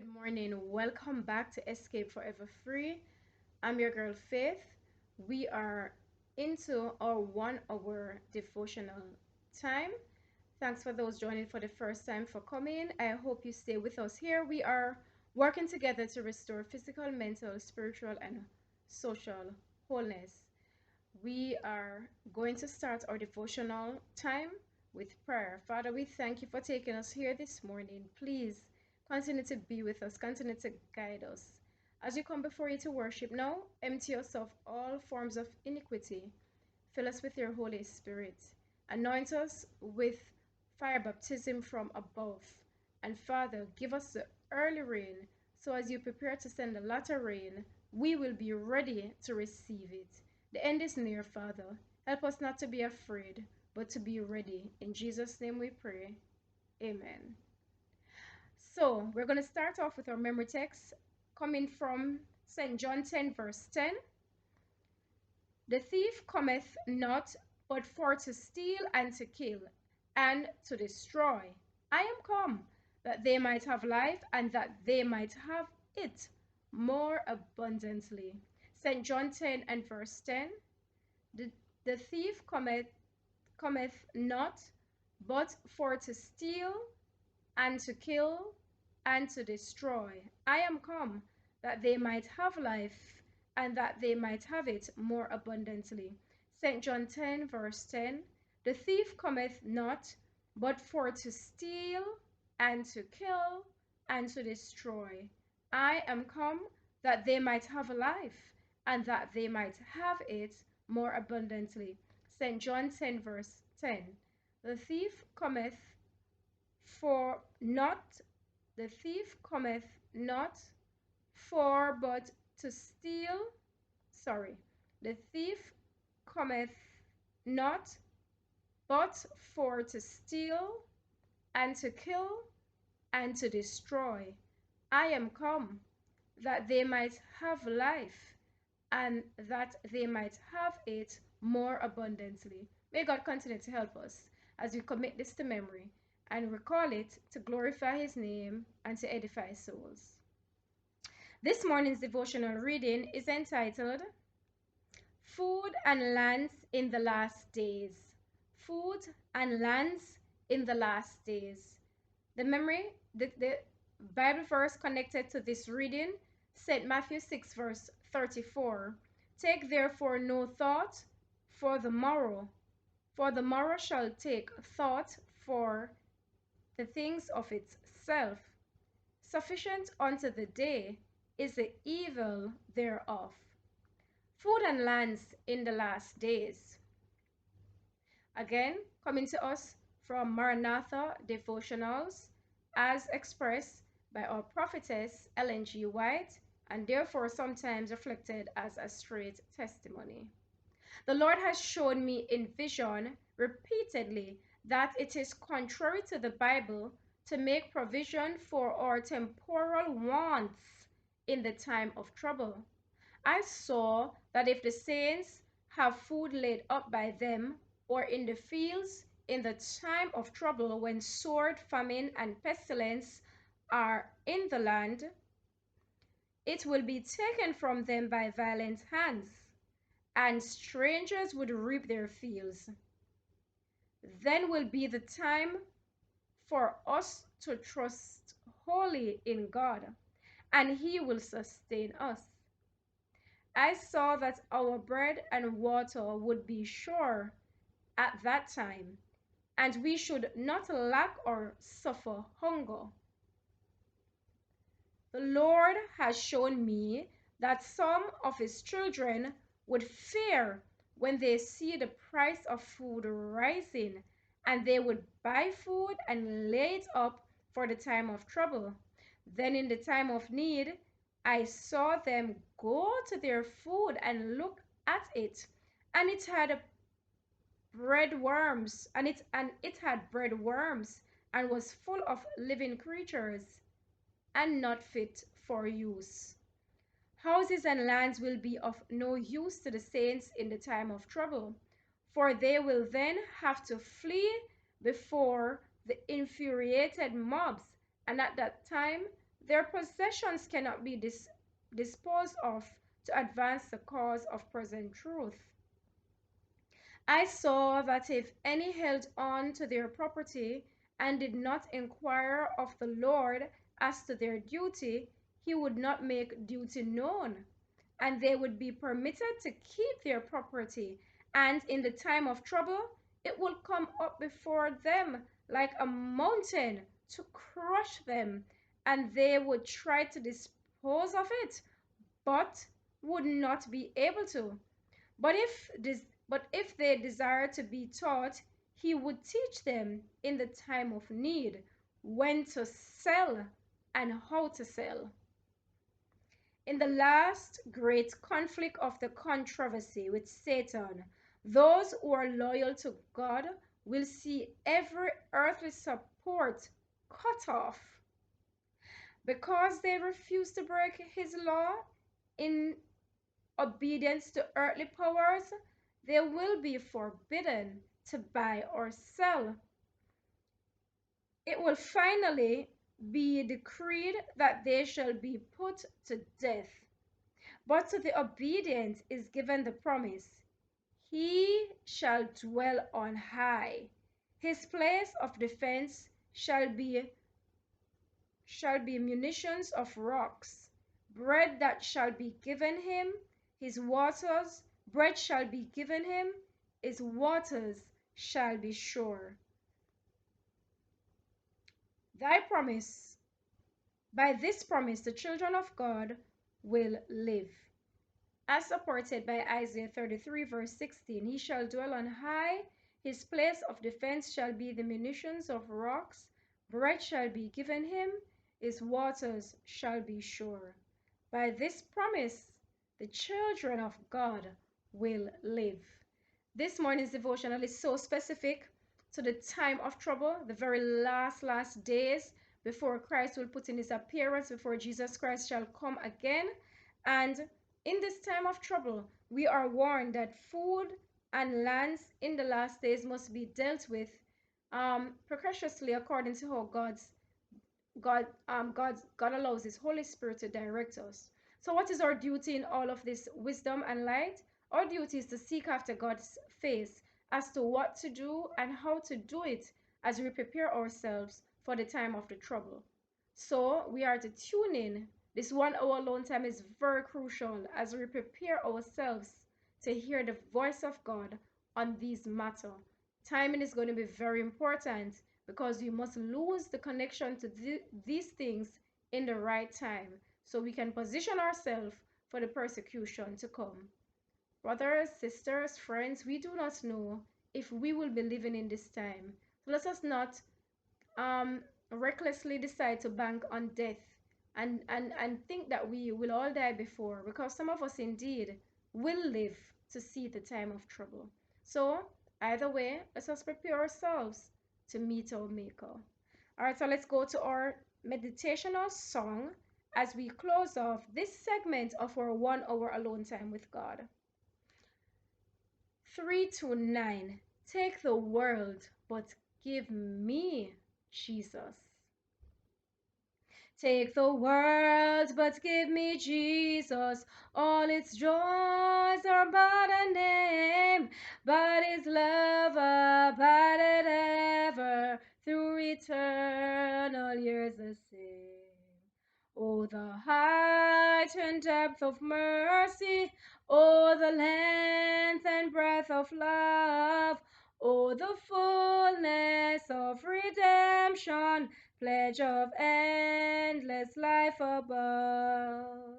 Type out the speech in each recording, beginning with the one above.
Good morning. Welcome back to Escape Forever Free. I'm your girl Faith. We are into our 1 hour devotional time. Thanks for those joining for the first time for coming. I hope you stay with us here. We are working together to restore physical, mental, spiritual, and social wholeness. We are going to start our devotional time with prayer. Father, we thank you for taking us here this morning. Please continue to be with us, continue to guide us. As you come before you to worship now, empty us of all forms of iniquity. Fill us with your Holy Spirit. Anoint us with fire baptism from above. And Father, give us the early rain, so as you prepare to send the latter rain, we will be ready to receive it. The end is near, Father. Help us not to be afraid, but to be ready. In Jesus' name we pray. Amen. So, we're going to start off with our memory text coming from St. John 10, verse 10. The thief cometh not but for to steal and to kill and to destroy. I am come that they might have life and that they might have it more abundantly. St. John 10 and verse 10. The thief cometh not but for to steal and to kill and to destroy. I am come that they might have life and that they might have it more abundantly. St. John 10, verse 10. The thief cometh not but for to steal and to kill and to destroy. I am come that they might have life and that they might have it more abundantly. St. John 10, verse 10. The thief cometh for not the thief cometh not for but to steal. Sorry. The thief cometh not but for to steal and to kill and to destroy. I am come that they might have life and that they might have it more abundantly. May God continue to help us as we commit this to memory and recall it to glorify his name and to edify souls. This morning's devotional reading is entitled Food and Lands in the Last Days. Food and Lands in the Last Days. The Bible verse connected to this reading, St. Matthew 6, verse 34. Take therefore no thought for the morrow shall take thought for the things of itself. Sufficient unto the day is the evil thereof. Food and lands in the last days. Again, coming to us from Maranatha Devotionals, as expressed by our prophetess Ellen G. White, and therefore sometimes reflected as a straight testimony. The Lord has shown me in vision repeatedly that it is contrary to the Bible to make provision for our temporal wants in the time of trouble. I saw that if the saints have food laid up by them or in the fields in the time of trouble when sword, famine, and pestilence are in the land, it will be taken from them by violent hands, and strangers would reap their fields. Then will be the time for us to trust wholly in God, and he will sustain us. I saw that our bread and water would be sure at that time, and we should not lack or suffer hunger. The Lord has shown me that some of his children would fear when they see the price of food rising, and they would buy food and lay it up for the time of trouble. Then in the time of need, I saw them go to their food and look at it, and it had bread worms, and it had bread worms and was full of living creatures and not fit for use. Houses and lands will be of no use to the saints in the time of trouble, for they will then have to flee before the infuriated mobs, and at that time Their possessions cannot be disposed of to advance the cause of present truth. I saw that if any held on to their property and did not inquire of the Lord as to their duty, he would not make duty known, and they would be permitted to keep their property, and in the time of trouble it will come up before them like a mountain to crush them, and they would try to dispose of it, but would not be able to. But if they desire to be taught, he would teach them in the time of need when to sell and how to sell. In the last great conflict of the controversy with Satan, those who are loyal to God will see every earthly support cut off. Because they refuse to break his law in obedience to earthly powers, they will be forbidden to buy or sell. It will finally be decreed that they shall be put to death. But to the obedient is given the promise, he shall dwell on high. His place of defense shall be munitions of rocks. Bread that shall be given him, his waters, bread shall be given him, his waters shall be sure. Thy promise, by this promise, the children of God will live. As supported by Isaiah 33, verse 16, he shall dwell on high, his place of defense shall be the munitions of rocks, bread shall be given him, his waters shall be sure. By this promise, the children of God will live. This morning's devotional is so specific to the time of trouble, the very last days before Christ will put in his appearance, before Jesus Christ shall come again. And in this time of trouble, we are warned that food and lands in the last days must be dealt with precociously according to how God allows his Holy Spirit to direct us. So what is our duty in all of this wisdom and light? Our duty is to seek after God's face as to what to do and how to do it as we prepare ourselves for the time of the trouble. So we are to tune in. This 1 hour alone time is very crucial as we prepare ourselves to hear the voice of God on these matters. Timing is going to be very important because you must lose the connection to these things in the right time so we can position ourselves for the persecution to come. Brothers, sisters, friends, we do not know if we will be living in this time. So let us not recklessly decide to bank on death and think that we will all die before, because some of us indeed will live to see the time of trouble. So either way, let us prepare ourselves to meet our Maker. All right, so let's go to our meditational song as we close off this segment of our 1 hour alone time with God. 329. Take the world, but give me Jesus. Take the world, but give me Jesus. All its joys are but a name, but his love abideth ever through eternal years the same. Oh, the height and depth of mercy, oh, the length and breadth of love, oh, the fullness of redemption, pledge of endless life above.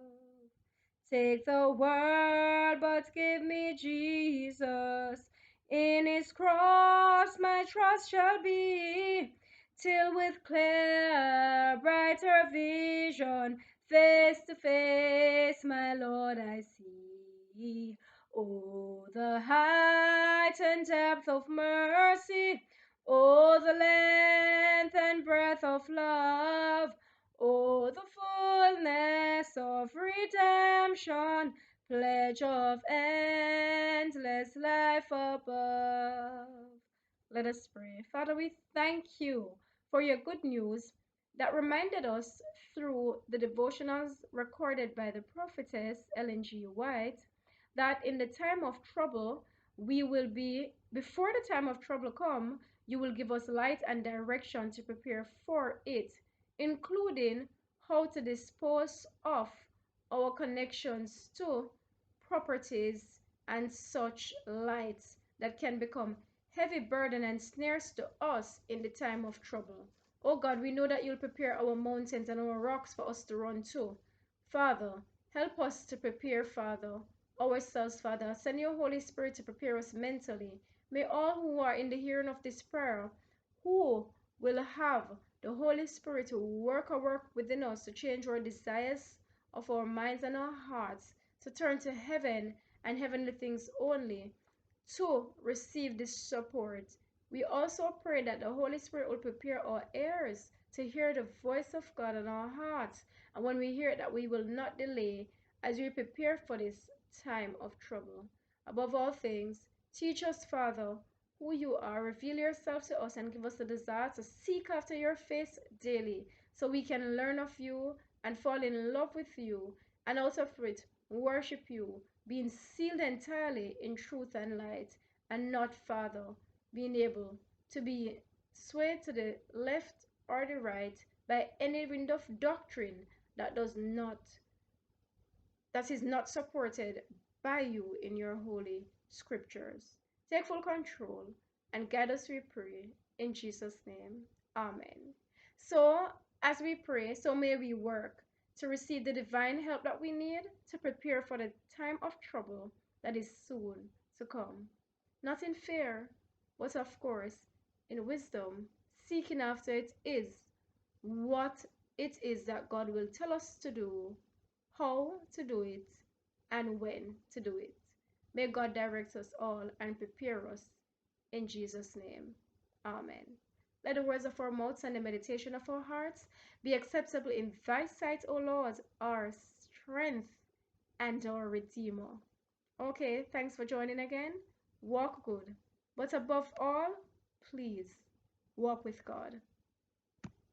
Take the world, but give me Jesus. In his cross my trust shall be, till with clear, brighter vision, face to face my Lord I see. Oh, the height and depth of mercy, oh, the length and breadth of love, oh, the fullness of redemption, pledge of endless life above. Let us pray. Father, we thank you for your good news that reminded us through the devotionals recorded by the prophetess Ellen G. White that in the time of trouble, we will be, before the time of trouble come, you will give us light and direction to prepare for it, including how to dispose of our connections to properties and such lights that can become heavy burden and snares to us in the time of trouble. Oh God, we know that you'll prepare our mountains and our rocks for us to run to. Father, help us to prepare, Father, ourselves, Father. Send your Holy Spirit to prepare us mentally. May all who are in the hearing of this prayer, who will have the Holy Spirit to work a work within us to change our desires of our minds and our hearts, to turn to heaven and heavenly things only, to receive this support. We also pray that the Holy Spirit will prepare our ears to hear the voice of God in our hearts. And when we hear it, that we will not delay as we prepare for this time of trouble. Above all things, teach us, Father, who you are. Reveal yourself to us and give us the desire to seek after your face daily so we can learn of you and fall in love with you, and out of it worship you, being sealed entirely in truth and light, and not, Father, being able to be swayed to the left or the right by any wind of doctrine that does not that is not supported by you in your holy scriptures. Take full control and guide us, we pray, in Jesus' name. Amen. So, as we pray, so may we work to receive the divine help that we need to prepare for the time of trouble that is soon to come. Not in fear, but of course in wisdom, seeking after it is what it is that God will tell us to do, how to do it, and when to do it. May God direct us all and prepare us in Jesus' name. Amen. Let the words of our mouths and the meditation of our hearts be acceptable in thy sight, O Lord, our strength and our Redeemer. Okay, thanks for joining again. Walk good. But above all, please walk with God.